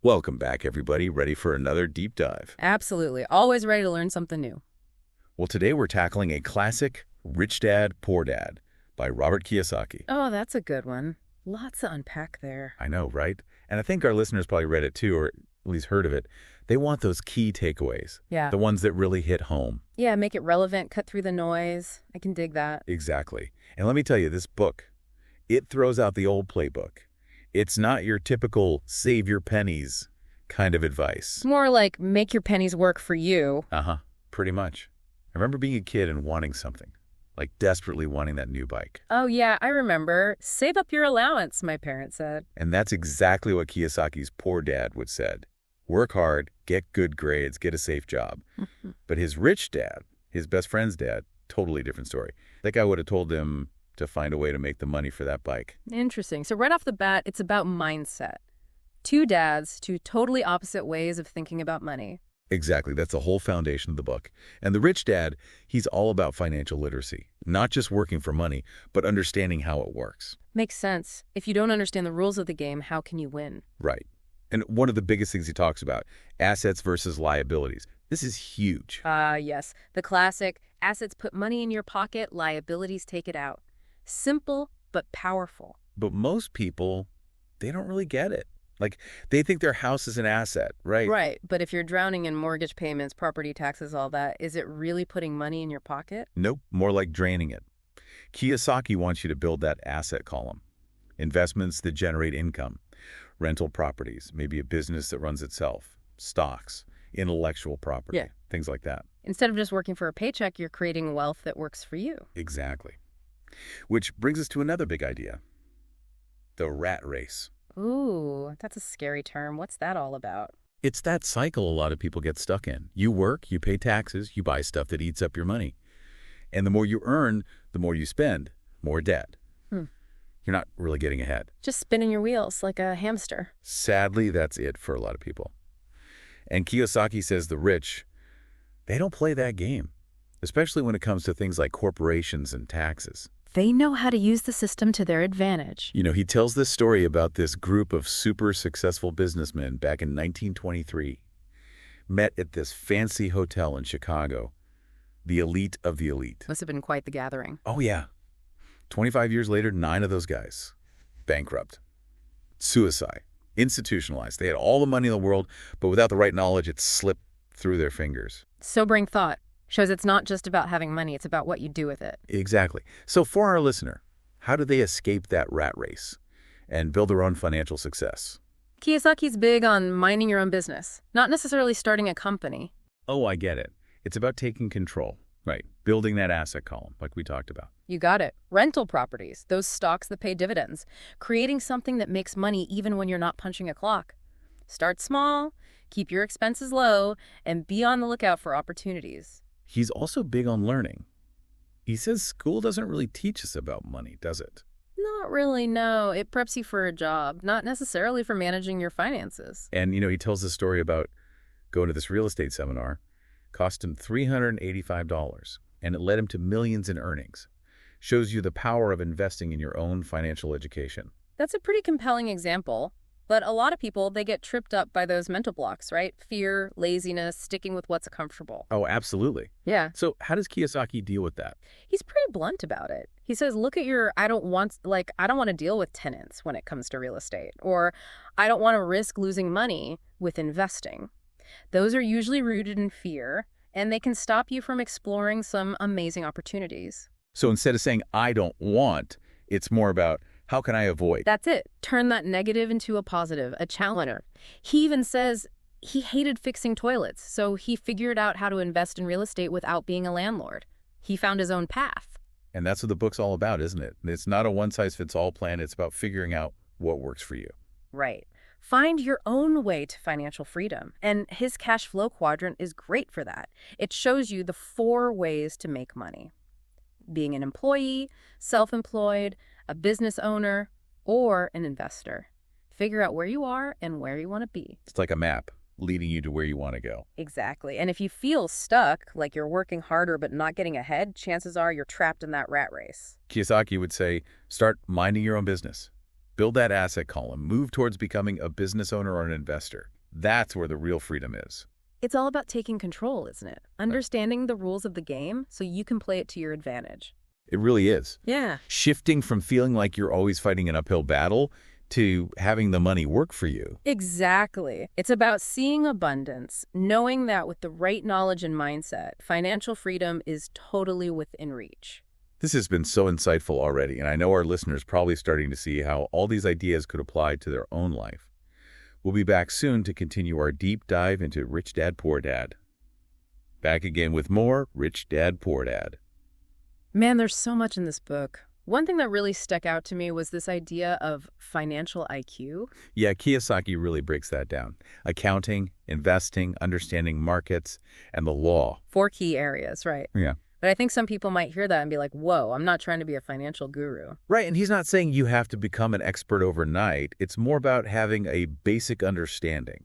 Welcome back, everybody. Ready for another deep dive? Absolutely. Always ready to learn something new. Well, today we're tackling a classic, Rich Dad, Poor Dad by Robert Kiyosaki. Oh, that's a good one. Lots to unpack there. I know, right? And I think our listeners probably read it too, or at least heard of it. They want those key takeaways. Yeah. The ones that really hit home. Yeah, make it relevant, cut through the noise. I can dig that. Exactly. And let me tell you, this book, it throws out the old playbook. It's not your typical save your pennies kind of advice. It's more like make your pennies work for you. Pretty much. I remember being a kid and wanting something, like desperately wanting that new bike. Oh, yeah, I remember. Save up your allowance, my parents said. And that's exactly what Kiyosaki's Poor Dad would said. Work hard, get good grades, get a safe job. But his rich dad, his best friend's dad, totally different story. That guy would have told him to find a way to make the money for that bike. Interesting. So right off the bat, it's about mindset. Two dads, two totally opposite ways of thinking about money. Exactly. That's the whole foundation of the book. And the rich dad, he's all about financial literacy. Not just working for money, but understanding how it works. Makes sense. If you don't understand the rules of the game, how can you win? Right. And one of the biggest things he talks about, assets versus liabilities. This is huge. Yes. The classic, assets put money in your pocket, liabilities take it out. Simple, but powerful. But most people, they don't really get it. Like, they think their house is an asset, right? Right. But if you're drowning in mortgage payments, property taxes, all that, is it really putting money in your pocket? Nope, more like draining it. Kiyosaki wants you to build that asset column. Investments that generate income. Rental properties, maybe a business that runs itself. Stocks, intellectual property, things like that. Instead of just working for a paycheck, you're creating wealth that works for you. Exactly. Which brings us to another big idea. The rat race. Ooh, that's a scary term. What's that all about? It's that cycle a lot of people get stuck in. You work, you pay taxes, you buy stuff that eats up your money. And the more you earn, the more you spend, more debt. You're not really getting ahead. Just spinning your wheels like a hamster. Sadly, that's it for a lot of people. And Kiyosaki says the rich, they don't play that game, especially when it comes to things like corporations and taxes. They know how to use the system to their advantage. You know, he tells this story about this group of super successful businessmen back in 1923, met at this fancy hotel in Chicago, the elite of the elite. Must have been quite the gathering. Oh, yeah. 25 years later, 9 of those guys, bankrupt, suicide, institutionalized. They had all the money in the world, but without the right knowledge, it slipped through their fingers. Sobering thought. Shows it's not just about having money, it's about what you do with it. Exactly. So for our listener, how do they escape that rat race and build their own financial success? Kiyosaki's big on minding your own business, not necessarily starting a company. Oh, I get it. It's about taking control, right? Building that asset column, like we talked about. You got it. Rental properties, those stocks that pay dividends. Creating something that makes money even when you're not punching a clock. Start small, keep your expenses low, and be on the lookout for opportunities. He's also big on learning. He says school doesn't really teach us about money, does it? Not really, no. It preps you for a job, not necessarily for managing your finances. And, you know, he tells the story about going to this real estate seminar. Cost him $385, and it led him to millions in earnings. Shows you the power of investing in your own financial education. That's a pretty compelling example. But a lot of people, they get tripped up by those mental blocks, right? Fear, laziness, sticking with what's comfortable. Oh, absolutely. Yeah. So how does Kiyosaki deal with that? He's pretty blunt about it. He says, look at your, I don't want to deal with tenants when it comes to real estate, or I don't want to risk losing money with investing. Those are usually rooted in fear, and they can stop you from exploring some amazing opportunities. So instead of saying, I don't want, it's more about, how can I avoid? That's it. Turn that negative into a positive, a challenger. He even says he hated fixing toilets, so he figured out how to invest in real estate without being a landlord. He found his own path. And that's what the book's all about, isn't it? It's not a one-size-fits-all plan. It's about figuring out what works for you. Right. Find your own way to financial freedom. And his cash flow quadrant is great for that. It shows you the 4 ways to make money. Being an employee, self-employed, a business owner, or an investor. Figure out where you are and where you want to be. It's like a map leading you to where you want to go. Exactly. And if you feel stuck, like you're working harder but not getting ahead, chances are you're trapped in that rat race. Kiyosaki would say, start minding your own business. Build that asset column. Move towards becoming a business owner or an investor. That's where the real freedom is. It's all about taking control, isn't it? Understanding the rules of the game so you can play it to your advantage. It really is. Yeah. Shifting from feeling like you're always fighting an uphill battle to having the money work for you. Exactly. It's about seeing abundance, knowing that with the right knowledge and mindset, financial freedom is totally within reach. This has been so insightful already, and I know our listeners probably starting to see how all these ideas could apply to their own life. We'll be back soon to continue our deep dive into Rich Dad, Poor Dad. Back again with more Rich Dad, Poor Dad. Man, there's so much in this book. One thing that really stuck out to me was this idea of financial IQ. Yeah, Kiyosaki really breaks that down. Accounting, investing, understanding markets, and the law. 4 key areas, right? Yeah. But I think some people might hear that and be like, whoa, I'm not trying to be a financial guru. Right, and he's not saying you have to become an expert overnight. It's more about having a basic understanding.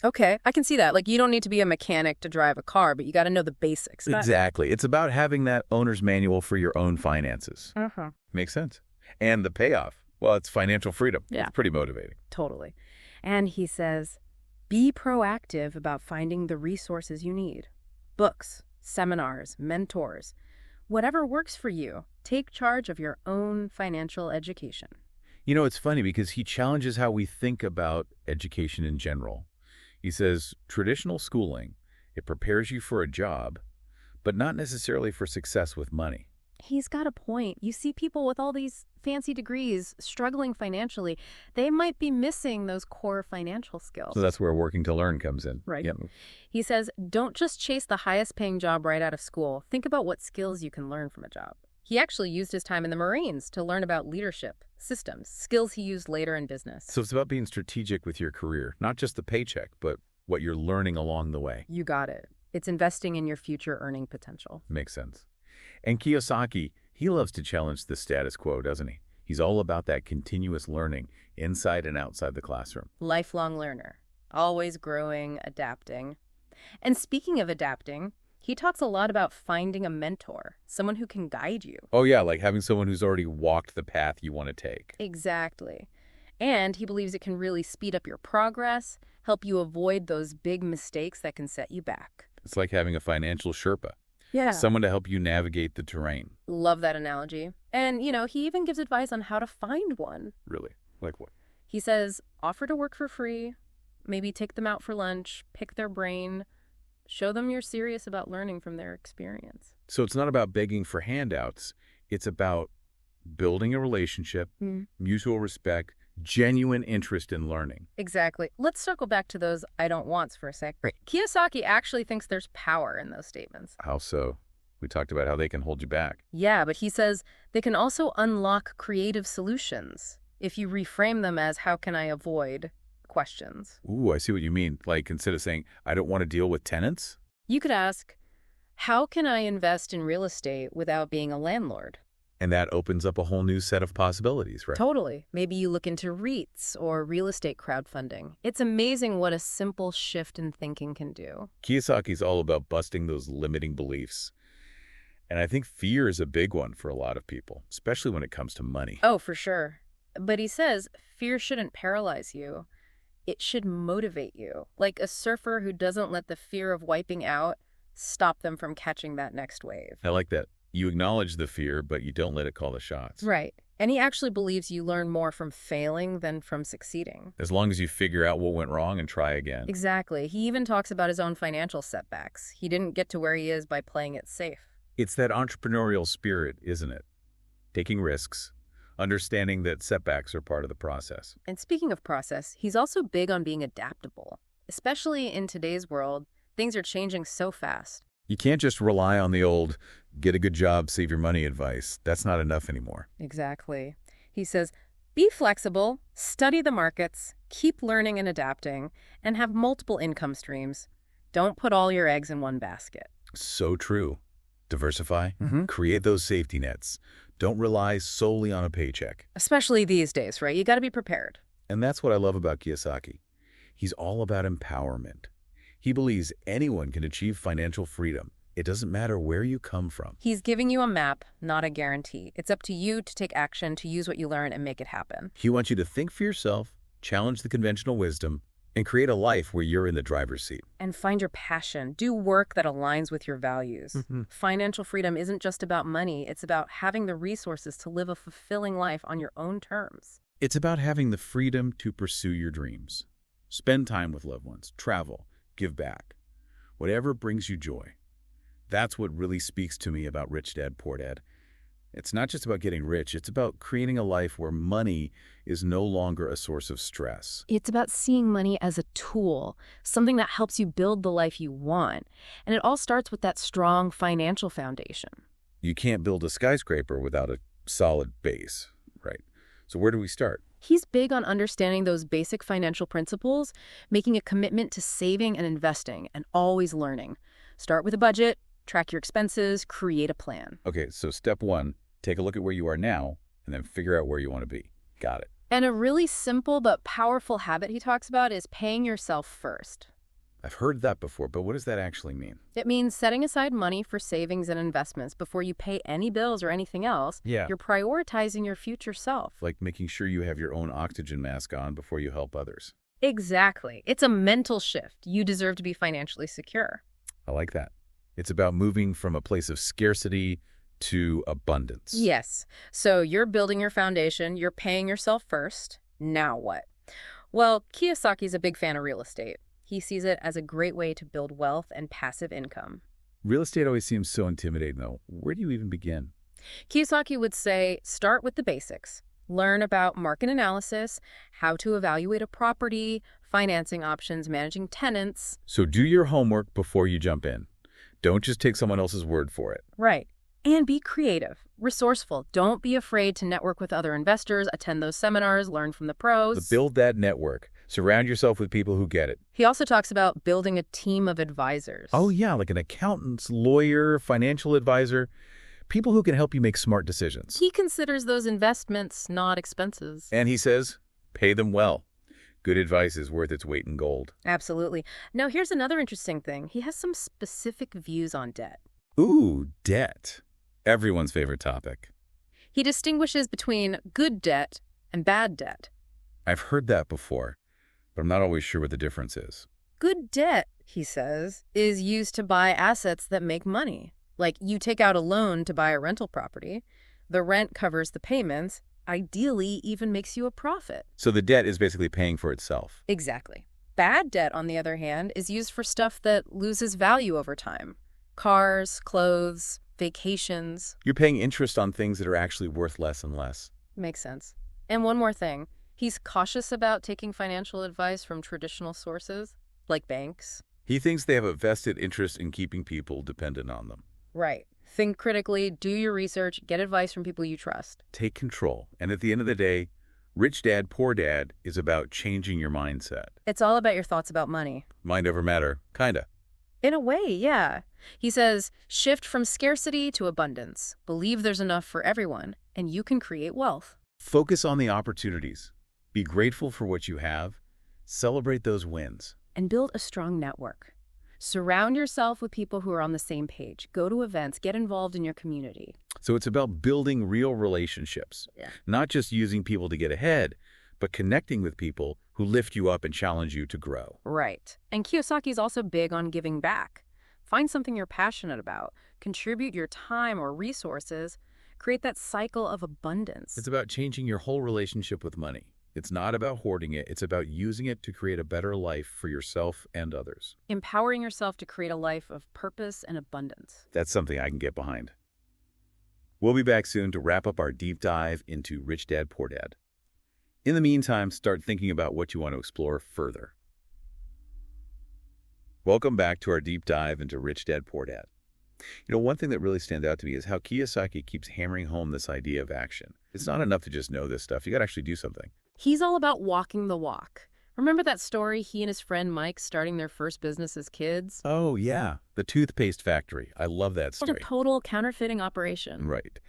Okay, I can see that. Like, you don't need to be a mechanic to drive a car, but you got to know the basics. Exactly. It's about having that owner's manual for your own finances. Uh-huh. Makes sense. And the payoff, well, it's financial freedom. Yeah. It's pretty motivating. Totally. And he says, be proactive about finding the resources you need. Books, seminars, mentors, whatever works for you. Take charge of your own financial education. You know, it's funny because he challenges how we think about education in general. He says, traditional schooling, it prepares you for a job, but not necessarily for success with money. He's got a point. You see people with all these fancy degrees struggling financially. They might be missing those core financial skills. So that's where working to learn comes in. Right. Yep. He says, don't just chase the highest paying job right out of school. Think about what skills you can learn from a job. He actually used his time in the Marines to learn about leadership, systems, skills he used later in business. So it's about being strategic with your career, not just the paycheck, but what you're learning along the way. You got it. It's investing in your future earning potential. Makes sense. And Kiyosaki, he loves to challenge the status quo, doesn't he? He's all about that continuous learning inside and outside the classroom. Lifelong learner, always growing, adapting. And speaking of adapting, he talks a lot about finding a mentor, someone who can guide you. Oh yeah, like having someone who's already walked the path you want to take. Exactly. And he believes it can really speed up your progress, help you avoid those big mistakes that can set you back. It's like having a financial Sherpa. Yeah. Someone to help you navigate the terrain. Love that analogy. And, he even gives advice on how to find one. Really? Like what? He says, offer to work for free, maybe take them out for lunch, pick their brain, show them you're serious about learning from their experience. So it's not about begging for handouts. It's about building a relationship, mutual respect, genuine interest in learning. Exactly. Let's circle back to those I don't wants for a sec. Right. Kiyosaki actually thinks there's power in those statements. How so? We talked about how they can hold you back. Yeah, but he says they can also unlock creative solutions if you reframe them as, how can I avoid questions? Ooh, I see what you mean. Like instead of saying, I don't want to deal with tenants? You could ask, how can I invest in real estate without being a landlord? And that opens up a whole new set of possibilities, right? Totally. Maybe you look into REITs or real estate crowdfunding. It's amazing what a simple shift in thinking can do. Kiyosaki's all about busting those limiting beliefs. And I think fear is a big one for a lot of people, especially when it comes to money. Oh, for sure. But he says fear shouldn't paralyze you. It should motivate you. Like a surfer who doesn't let the fear of wiping out stop them from catching that next wave. I like that. You acknowledge the fear, but you don't let it call the shots. Right. And he actually believes you learn more from failing than from succeeding. As long as you figure out what went wrong and try again. Exactly. He even talks about his own financial setbacks. He didn't get to where he is by playing it safe. It's that entrepreneurial spirit, isn't it? Taking risks, understanding that setbacks are part of the process. And speaking of process, he's also big on being adaptable. Especially in today's world, things are changing so fast. You can't just rely on the old, get a good job, save your money advice. That's not enough anymore. Exactly. He says, be flexible, study the markets, keep learning and adapting, and have multiple income streams. Don't put all your eggs in one basket. So true. Diversify, create those safety nets. Don't rely solely on a paycheck. Especially these days, right? You got to be prepared. And that's what I love about Kiyosaki. He's all about empowerment. He believes anyone can achieve financial freedom. It doesn't matter where you come from. He's giving you a map, not a guarantee. It's up to you to take action, to use what you learn and make it happen. He wants you to think for yourself, challenge the conventional wisdom, And create a life where you're in the driver's seat. And find your passion. Do work that aligns with your values. Financial freedom isn't just about money. It's about having the resources to live a fulfilling life on your own terms. It's about having the freedom to pursue your dreams. Spend time with loved ones, travel, give back. Whatever brings you joy. That's what really speaks to me about Rich Dad, Poor Dad. It's not just about getting rich. It's about creating a life where money is no longer a source of stress. It's about seeing money as a tool, something that helps you build the life you want. And it all starts with that strong financial foundation. You can't build a skyscraper without a solid base, right? So where do we start? He's big on understanding those basic financial principles, making a commitment to saving and investing, and always learning. Start with a budget, track your expenses, create a plan. Okay, so step one, take a look at where you are now, and then figure out where you want to be. Got it. And a really simple but powerful habit he talks about is paying yourself first. I've heard that before, but what does that actually mean? It means setting aside money for savings and investments before you pay any bills or anything else. Yeah. You're prioritizing your future self. Like making sure you have your own oxygen mask on before you help others. Exactly. It's a mental shift. You deserve to be financially secure. I like that. It's about moving from a place of scarcity to abundance. Yes. So you're building your foundation. You're paying yourself first. Now what? Well, Kiyosaki's a big fan of real estate. He sees it as a great way to build wealth and passive income. Real estate always seems so intimidating, though. Where do you even begin? Kiyosaki would say, start with the basics. Learn about market analysis, how to evaluate a property, financing options, managing tenants. So do your homework before you jump in. Don't just take someone else's word for it. Right. And be creative, resourceful. Don't be afraid to network with other investors, attend those seminars, learn from the pros. Build that network. Surround yourself with people who get it. He also talks about building a team of advisors. Oh, yeah, like an accountant, lawyer, financial advisor, people who can help you make smart decisions. He considers those investments not expenses. And he says, pay them well. Good advice is worth its weight in gold. Absolutely. Now, here's another interesting thing. He has some specific views on debt. Ooh, debt. Everyone's favorite topic. He distinguishes between good debt and bad debt. I've heard that before, but I'm not always sure what the difference is. Good debt, he says, is used to buy assets that make money. Like you take out a loan to buy a rental property. The rent covers the payments, ideally even makes you a profit. So the debt is basically paying for itself. Exactly. Bad debt, on the other hand, is used for stuff that loses value over time. Cars, clothes, vacations. You're paying interest on things that are actually worth less and less. Makes sense. And one more thing. He's cautious about taking financial advice from traditional sources, like banks. He thinks they have a vested interest in keeping people dependent on them. Right. Think critically, do your research, get advice from people you trust. Take control. And at the end of the day, Rich Dad, Poor Dad is about changing your mindset. It's all about your thoughts about money. Mind over matter, kinda. In a way, yeah. He says, shift from scarcity to abundance. Believe there's enough for everyone, and you can create wealth. Focus on the opportunities. Be grateful for what you have. Celebrate those wins. And build a strong network. Surround yourself with people who are on the same page. Go to events. Get involved in your community. So it's about building real relationships. Yeah. Not just using people to get ahead, but connecting with people who lift you up and challenge you to grow. Right. And Kiyosaki's also big on giving back. Find something you're passionate about. Contribute your time or resources. Create that cycle of abundance. It's about changing your whole relationship with money. It's not about hoarding it. It's about using it to create a better life for yourself and others. Empowering yourself to create a life of purpose and abundance. That's something I can get behind. We'll be back soon to wrap up our deep dive into Rich Dad, Poor Dad. In the meantime, start thinking about what you want to explore further. Welcome back to our deep dive into Rich Dad, Poor Dad. You know, one thing that really stands out to me is how Kiyosaki keeps hammering home this idea of action. It's not enough to just know this stuff. You got to actually do something. He's all about walking the walk. Remember that story, he and his friend Mike starting their first business as kids? Oh, yeah. The toothpaste factory. I love that It's story. a total counterfeiting operation. Right.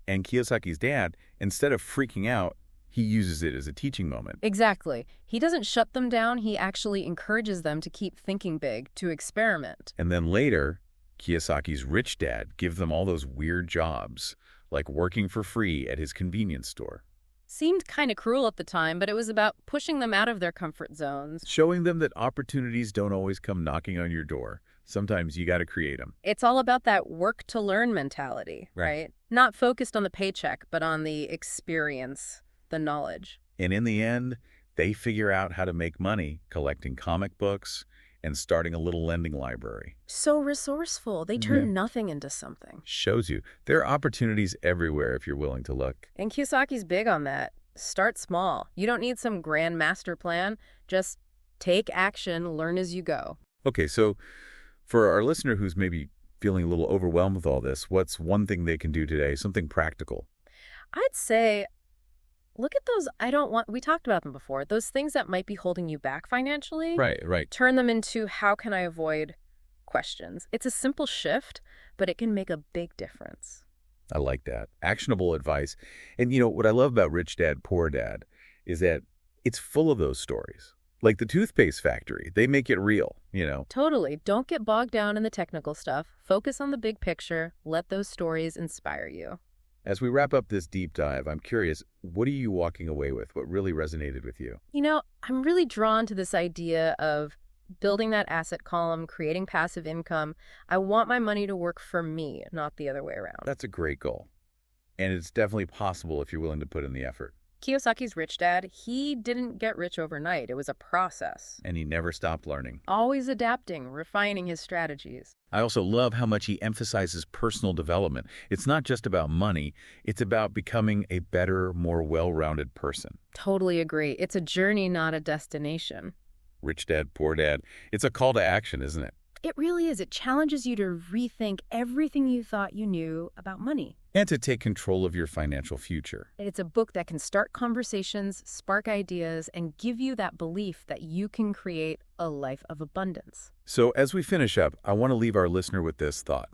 And Kiyosaki's dad, instead of freaking out, he uses it as a teaching moment. Exactly. He doesn't shut them down. He actually encourages them to keep thinking big, to experiment. And then later, Kiyosaki's rich dad gives them all those weird jobs, like working for free at his convenience store. Seemed kind of cruel at the time, but it was about pushing them out of their comfort zones. Showing them that opportunities don't always come knocking on your door. Sometimes you got to create them. It's all about that work-to-learn mentality, Right. right? Not focused on the paycheck, but on the experience, the knowledge. And in the end, they figure out how to make money collecting comic books and starting a little lending library. So resourceful. They turn nothing into something. Shows you there are opportunities everywhere if you're willing to look. And Kiyosaki's big on that. Start small. You don't need some grand master plan. Just take action, learn as you go. Okay, so for our listener who's maybe feeling a little overwhelmed with all this, what's one thing they can do today, something practical? I'd say look at those we talked about them before, those things that might be holding you back financially. Right. Turn them into how can I avoid questions. It's a simple shift, but it can make a big difference. I like that. Actionable advice. And what I love about Rich Dad, Poor Dad is that it's full of those stories. Like the toothpaste factory, they make it real. Totally. Don't get bogged down in the technical stuff. Focus on the big picture. Let those stories inspire you. As we wrap up this deep dive, I'm curious, what are you walking away with? What really resonated with you? I'm really drawn to this idea of building that asset column, creating passive income. I want my money to work for me, not the other way around. That's a great goal. And it's definitely possible if you're willing to put in the effort. Kiyosaki's rich dad, he didn't get rich overnight. It was a process. And he never stopped learning. Always adapting, refining his strategies. I also love how much he emphasizes personal development. It's not just about money. It's about becoming a better, more well-rounded person. Totally agree. It's a journey, not a destination. Rich Dad, Poor Dad. It's a call to action, isn't it? It really is. It challenges you to rethink everything you thought you knew about money. And to take control of your financial future. It's a book that can start conversations, spark ideas, and give you that belief that you can create a life of abundance. So as we finish up, I want to leave our listener with this thought.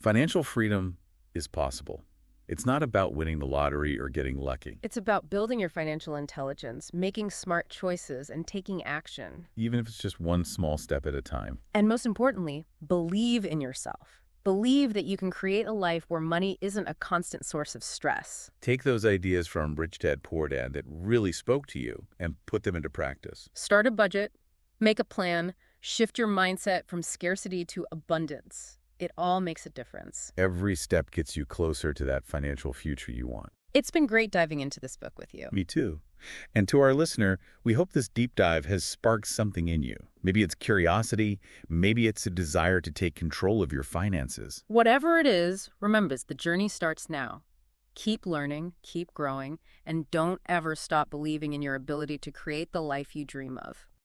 Financial freedom is possible. It's not about winning the lottery or getting lucky. It's about building your financial intelligence, making smart choices, and taking action. Even if it's just one small step at a time. And most importantly, believe in yourself. Believe that you can create a life where money isn't a constant source of stress. Take those ideas from Rich Dad, Poor Dad that really spoke to you and put them into practice. Start a budget, make a plan, shift your mindset from scarcity to abundance. It all makes a difference. Every step gets you closer to that financial future you want. It's been great diving into this book with you. Me too. And to our listener, we hope this deep dive has sparked something in you. Maybe it's curiosity, maybe it's a desire to take control of your finances. Whatever it is, remember, the journey starts now. Keep learning, keep growing, and don't ever stop believing in your ability to create the life you dream of.